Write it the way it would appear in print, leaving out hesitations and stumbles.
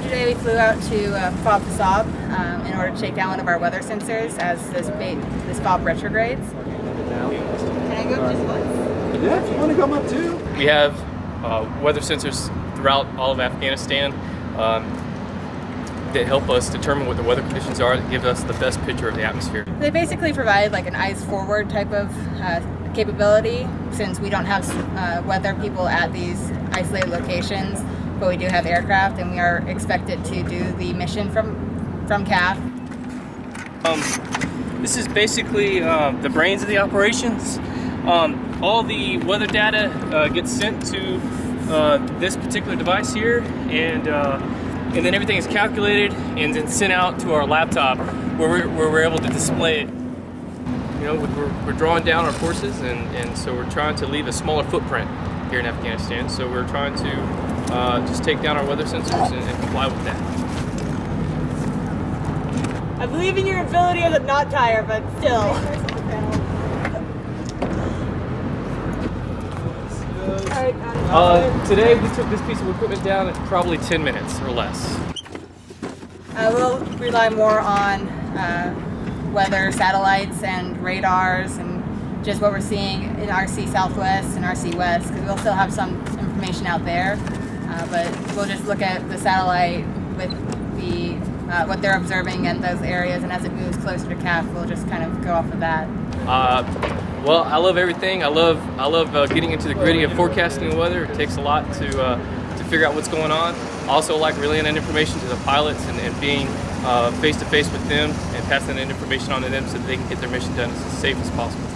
today we flew out to FOB Pasab in order to take down one of our weather sensors as this FOB retrogrades. Can I go up just once? Yeah, if you want to come up too. We have weather sensors throughout all of Afghanistan that help us determine what the weather conditions are, that give us the best picture of the atmosphere. They basically provide like an eyes forward type of capability, since we don't have weather people at these isolated locations, but we do have aircraft and we are expected to do the mission from CAF. This is basically the brains of the operations. All the weather data gets sent to this particular device here, and then everything is calculated and then sent out to our laptop where we're able to display it. You know, we're drawing down our forces, and so we're trying to leave a smaller footprint here in Afghanistan. So we're trying to just take down our weather sensors and comply with that. I believe in your ability as a knot tire, but still. Today we took this piece of equipment down in probably 10 minutes or less. We'll rely more on weather satellites and radars and just what we're seeing in RC Southwest and RC West, because we'll still have some information out there, but we'll just look at the satellite with the what they're observing in those areas, and as it moves closer to CAF, we'll just kind of go off of that. Well, I love everything. I love getting into the gritty of forecasting the weather. It takes a lot to figure out what's going on. I also like relaying that information to the pilots and being face to face with them and passing that information on to them so that they can get their mission done as safe as possible.